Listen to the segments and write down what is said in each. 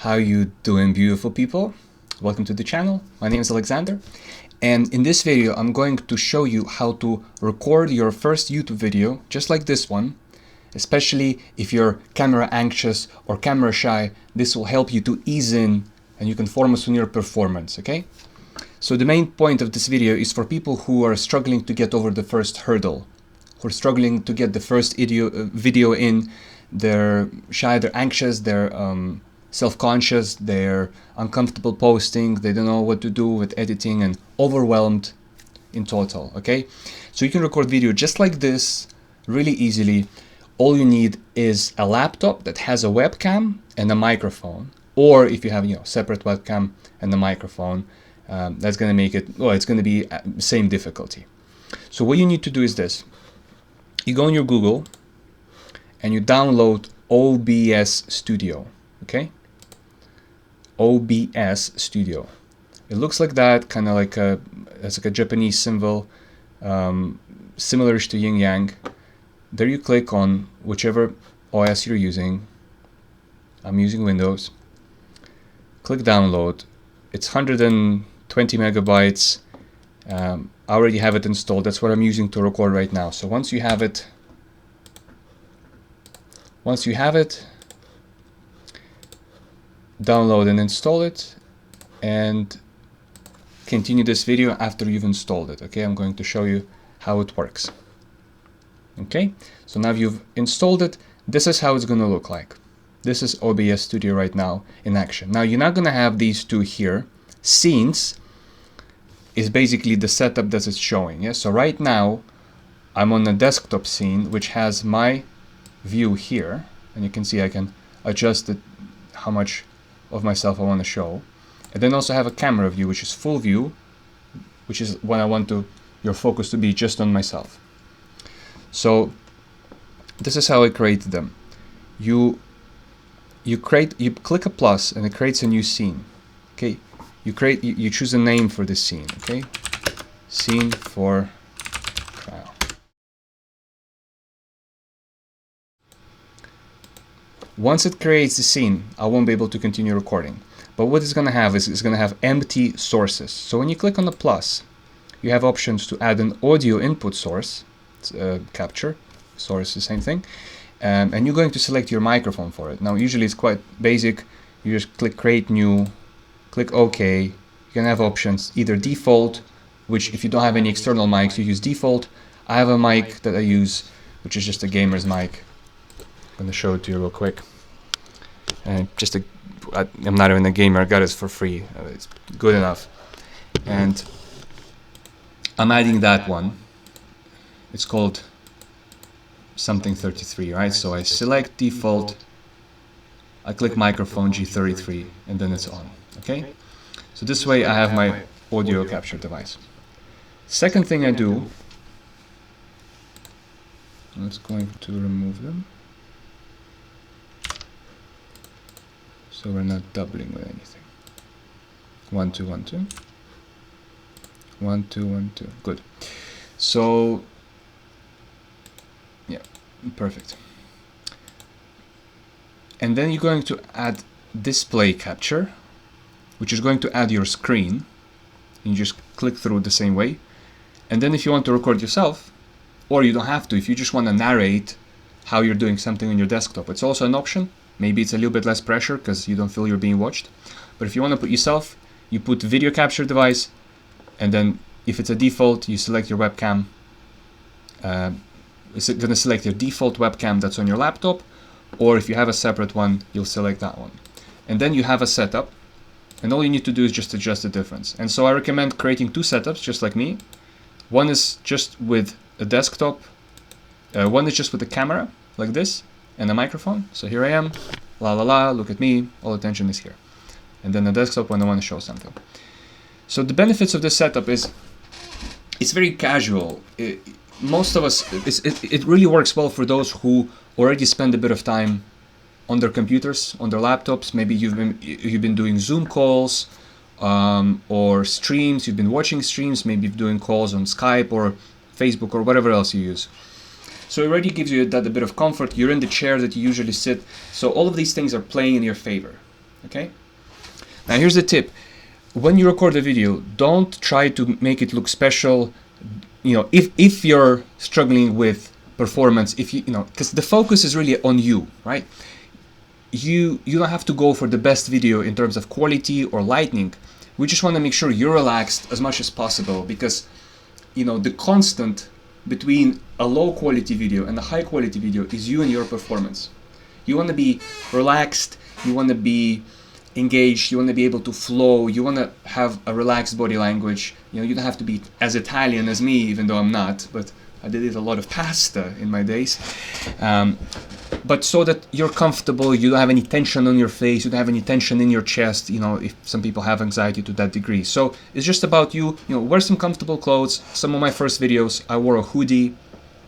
How you doing, beautiful people? Welcome to the channel. My name is Alexander, and in this video I'm going to show you how to record your first YouTube video just like this one. Especially if you're camera anxious or camera shy, this will help you to ease in and you can focus on your performance, okay? So the main point of this video is for people who are struggling to get over the first hurdle, who are struggling to get the first video in. They're shy, they're anxious, they're self-conscious, they're uncomfortable posting, they don't know what to do with editing and overwhelmed in total, okay? So you can record video just like this really easily. All you need is a laptop that has a webcam and a microphone, or if you have separate webcam and a microphone, that's going to make it, well, it's going to be same difficulty. So what you need to do is this. You go on your Google and you download OBS Studio, okay? OBS Studio. It looks like that, kind of like it's like a Japanese symbol, similar to Yin Yang. There you click on whichever OS you're using. I'm using Windows. Click download. It's 120 megabytes. I already have it installed. That's what I'm using to record right now. So once you have it, download and install it and continue this video after you've installed it. Okay, I'm going to show you how it works. Okay, so now you've installed it. This is how it's going to look like. This is OBS Studio right now in action. Now you're not going to have these two here. Scenes is basically the setup that it's showing. Yeah, so right now I'm on a desktop scene which has my view here, and you can see I can adjust it, how much of myself I want to show. And then also have a camera view, which is full view, which is when I want your focus to be just on myself. So this is how I created them. You click a plus and it creates a new scene. Okay, you choose a name for this scene. Okay, scene for trial. Once it creates the scene, I won't be able to continue recording. But what it's going to have is it's going to have empty sources. So when you click on the plus, you have options to add an audio input source. Capture source, the same thing, and you're going to select your microphone for it. Now usually it's quite basic. You just click create new, click OK. You can have options, either default, which if you don't have any external mics you use default. I have a mic that I use which is just a gamer's mic. I'm going to show it to you real quick. And I'm not even a gamer, I got it for free. It's good enough. And I'm adding that one. It's called something 33, right? So I select default, I click microphone G33, and then it's on, okay? So this way I have my audio capture device. Second thing I do, let's going to remove them. So we're not doubling with anything. 1, 2, 1, 2. 1, 2, 1, 2, good. So yeah, perfect. And then you're going to add display capture, which is going to add your screen. You just click through the same way. And then if you want to record yourself, or you don't have to, if you just want to narrate how you're doing something on your desktop, it's also an option. Maybe it's a little bit less pressure because you don't feel you're being watched. But if you want to put yourself, you put video capture device, and then if it's a default, you select your webcam. It's going to select your default webcam that's on your laptop, or if you have a separate one, you'll select that one. And then you have a setup, and all you need to do is just adjust the difference. And so I recommend creating two setups, just like me. One is just with a desktop, one is just with a camera, like this, and a microphone. So here I am, la la la, look at me, all attention is here. And then the desktop when I want to show something. So the benefits of this setup is, it's very casual. Most of us, it really works well for those who already spend a bit of time on their computers, on their laptops. Maybe you've been doing Zoom calls or streams. You've been watching streams. Maybe you're doing calls on Skype or Facebook or whatever else you use. So it already gives you that a bit of comfort. You're in the chair that you usually sit. So all of these things are playing in your favor. Okay. Now here's the tip. When you record a video, don't try to make it look special. You know, if you're struggling with performance, if you know, because the focus is really on you, right? You don't have to go for the best video in terms of quality or lighting. We just want to make sure you're relaxed as much as possible, because you know the constant between a low quality video and a high quality video is you and your performance. You want to be relaxed, you want to be engaged, you want to be able to flow, you want to have a relaxed body language. You know, you don't have to be as Italian as me, even though I'm not, but I did eat a lot of pasta in my days. But so that you're comfortable, you don't have any tension on your face, you don't have any tension in your chest, you know, if some people have anxiety to that degree. So it's just about you know, wear some comfortable clothes. Some of my first videos, I wore a hoodie.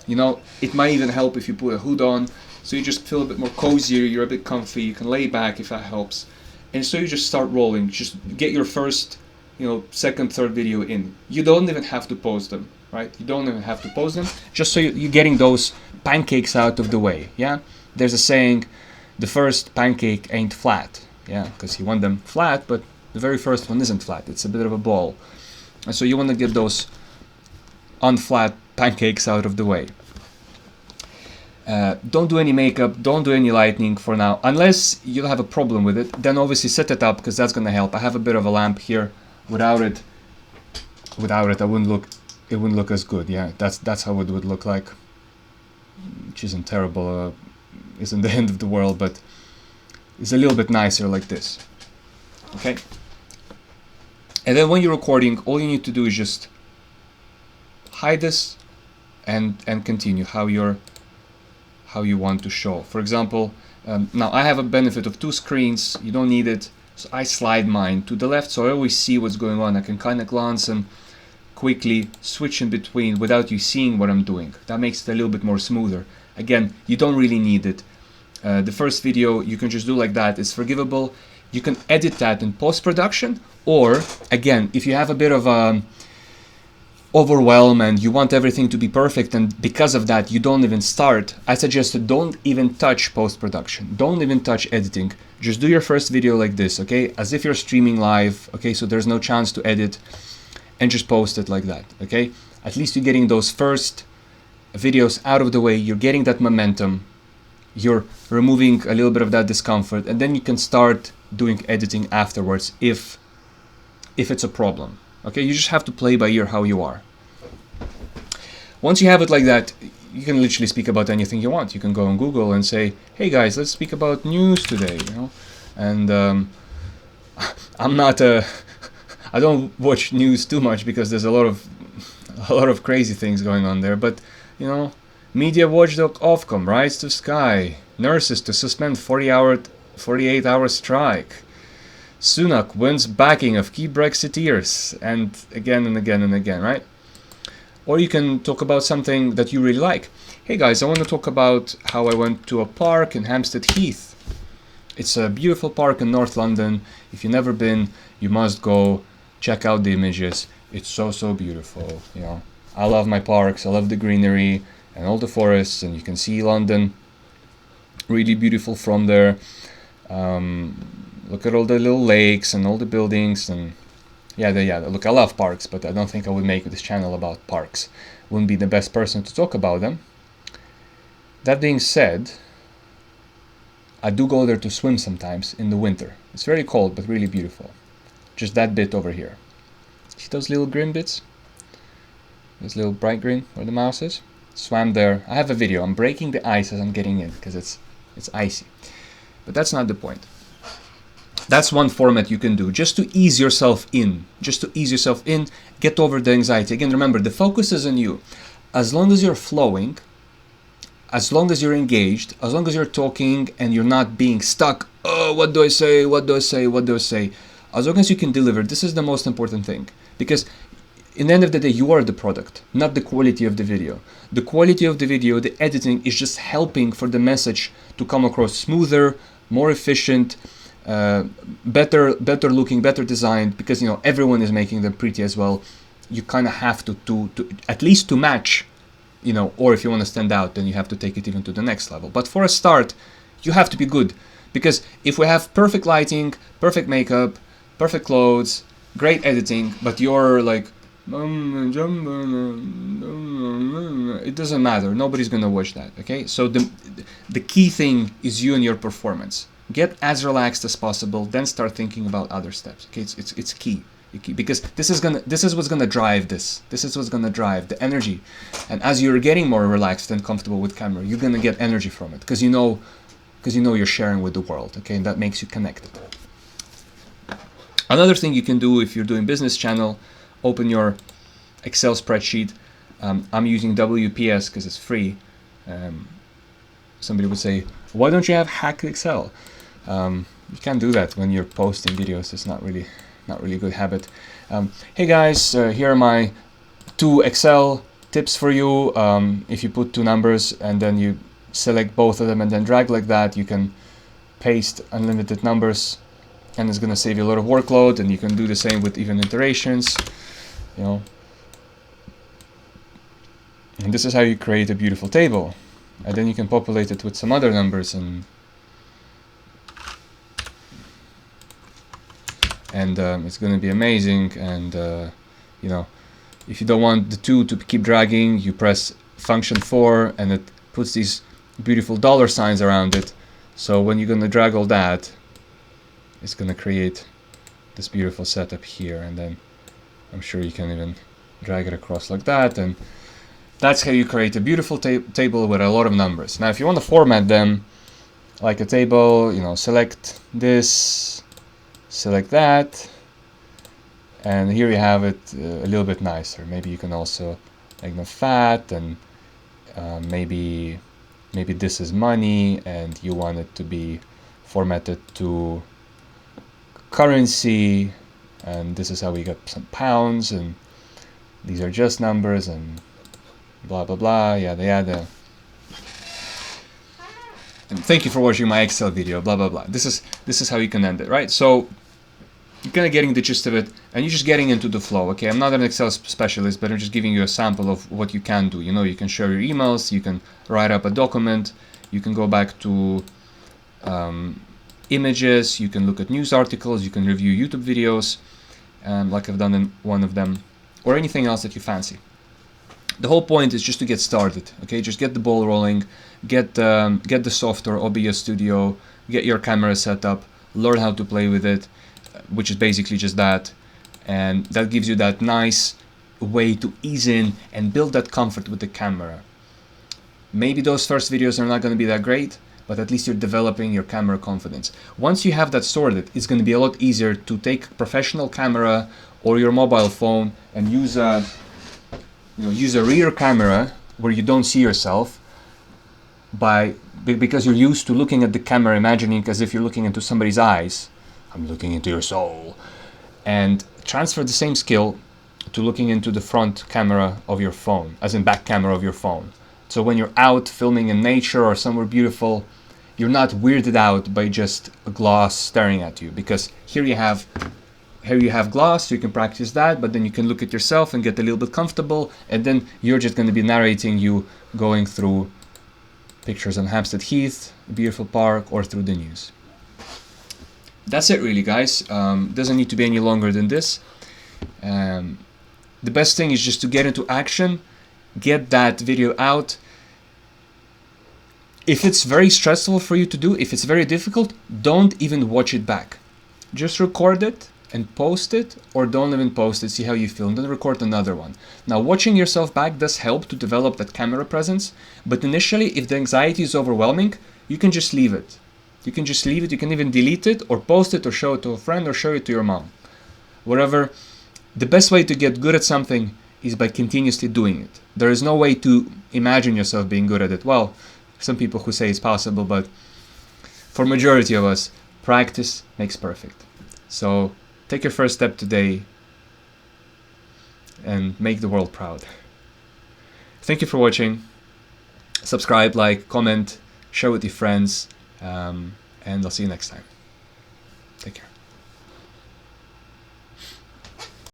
You know, it might even help if you put a hood on, so you just feel a bit more cozier, you're a bit comfy, you can lay back if that helps. And so you just start rolling, just get your first, you know, second, third video in. You don't even have to post them, right? You don't even have to post them, just so you're getting those pancakes out of the way, yeah? There's a saying, the first pancake ain't flat, yeah? Because you want them flat, but the very first one isn't flat, it's a bit of a ball. And so you want to get those unflat pancakes out of the way. Don't do any makeup, don't do any lighting for now, unless you have a problem with it. Then obviously set it up, because that's gonna help. I have a bit of a lamp here. Without it, it wouldn't look as good. Yeah, that's how it would look like, which isn't terrible. Isn't the end of the world, but it's a little bit nicer like this. Okay. And then when you're recording, all you need to do is just hide this and continue how you want to show. For example, now I have a benefit of 2 screens. You don't need it, so I slide mine to the left, so I always see what's going on. I can kind of glance and quickly switch in between without you seeing what I'm doing. That makes it a little bit more smoother. Again, you don't really need it. The first video you can just do like that. It's forgivable. You can edit that in post-production, or again, if you have a bit of overwhelm and you want everything to be perfect, and because of that you don't even start, I suggest to don't even touch post-production, don't even touch editing. Just do your first video like this, okay, as if you're streaming live, okay, so there's no chance to edit, and just post it like that, okay. At least you're getting those first videos out of the way, you're getting that momentum, you're removing a little bit of that discomfort, and then you can start doing editing afterwards if it's a problem. Okay, you just have to play by ear how you are. Once you have it like that, you can literally speak about anything you want. You can go on Google and say, hey guys, let's speak about news today, you know. And I don't watch news too much because there's a lot of crazy things going on there, but you know, media watchdog Ofcom rise to sky, nurses to suspend 48-hour strike. Sunak wins backing of key Brexiteers, and again and again and again, right? Or you can talk about something that you really like. Hey guys, I want to talk about how I went to a park in Hampstead Heath. It's a beautiful park in North London. If you've never been, you must go check out the images. It's so beautiful, you know. I love my parks, I love the greenery and all the forests, and you can see London really beautiful from there. Look at all the little lakes and all the buildings, and yeah, look, I love parks, but I don't think I would make this channel about parks. Wouldn't be the best person to talk about them. That being said, I do go there to swim sometimes in the winter. It's very cold, but really beautiful. Just that bit over here. See those little green bits? This little bright green where the mouse is? Swam there. I have a video. I'm breaking the ice as I'm getting in because it's icy. But that's not the point. That's one format you can do just to ease yourself in. Just to ease yourself in, get over the anxiety. Again, remember, the focus is on you. As long as you're flowing, as long as you're engaged, as long as you're talking and you're not being stuck, oh, what do I say, what do I say, what do I say? As long as you can deliver, this is the most important thing. Because in the end of the day, you are the product, not the quality of the video. The quality of the video, the editing, is just helping for the message to come across smoother, more efficient, better looking, better designed, because you know everyone is making them pretty as well. You kind of have to at least to match, you know, or if you want to stand out, then you have to take it even to the next level. But for a start, you have to be good, Because if we have perfect lighting, perfect makeup, perfect clothes, great editing, but you're like, it doesn't matter. Nobody's gonna watch that. Okay, so the key thing is you and your performance. Get as relaxed as possible, then start thinking about other steps. Okay, it's key. Because this is what's gonna drive this. This is what's gonna drive the energy. And as you're getting more relaxed and comfortable with camera, you're gonna get energy from it because you know you're sharing with the world. Okay, and that makes you connected. Another thing you can do if you're doing business channel, open your Excel spreadsheet. I'm using WPS because it's free. Somebody would say, why don't you have Hack Excel? You can't do that when you're posting videos. It's not really a good habit. Hey guys, here are my 2 Excel tips for you. If you put 2 numbers and then you select both of them and then drag like that, you can paste unlimited numbers, and it's going to save you a lot of workload. And you can do the same with even iterations, you know. And this is how you create a beautiful table, and then you can populate it with some other numbers, and it's going to be amazing. And you know, if you don't want the 2 to keep dragging, you press function 4 and it puts these beautiful dollar signs around it. So when you're going to drag all that, it's going to create this beautiful setup here, and then I'm sure you can even drag it across like that, and that's how you create a beautiful table with a lot of numbers. Now if you want to format them like a table, you know, select this, select that, and here you have it a little bit nicer. Maybe you can also make them fat, and maybe this is money and you want it to be formatted to currency, and this is how we get some pounds, and these are just numbers, and blah blah blah, yada yada. And thank you for watching my Excel video, blah blah blah. This is how you can end it, right? So you're kind of getting the gist of it, and you're just getting into the flow. Okay, I'm not an Excel specialist, but I'm just giving you a sample of what you can do. You know, you can share your emails, you can write up a document, you can go back to images, you can look at news articles, you can review YouTube videos, like I've done in one of them, or anything else that you fancy. The whole point is just to get started. Okay, just get the ball rolling, get the software, OBS Studio, get your camera set up, learn how to play with it, which is basically just that, and that gives you that nice way to ease in and build that comfort with the camera. Maybe those first videos are not going to be that great, but at least you're developing your camera confidence. Once you have that sorted, it's going to be a lot easier to take a professional camera or your mobile phone and use a rear camera where you don't see yourself, because you're used to looking at the camera, imagining as if you're looking into somebody's eyes. I'm looking into your soul. And transfer the same skill to looking into the front camera of your phone, as in back camera of your phone. So when you're out filming in nature or somewhere beautiful, you're not weirded out by just a glass staring at you, because here you have glass, so you can practice that, but then you can look at yourself and get a little bit comfortable, and then you're just going to be narrating you going through pictures on Hampstead Heath, a beautiful park, or through the news. That's it really, guys. Doesn't need to be any longer than this. The best thing is just to get into action, get that video out. If it's very stressful for you to do, if it's very difficult, don't even watch it back. Just record it and post it, or don't even post it, see how you feel, and then record another one. Now, watching yourself back does help to develop that camera presence, but initially, if the anxiety is overwhelming, you can just leave it. You can just leave it, you can even delete it, or post it, or show it to a friend, or show it to your mom. Whatever. The best way to get good at something is by continuously doing it. There is no way to imagine yourself being good at it. Well, some people who say it's possible, but for majority of us, practice makes perfect. So take your first step today and make the world proud. Thank you for watching. Subscribe, like, comment, share with your friends, and I'll see you next time. Take care.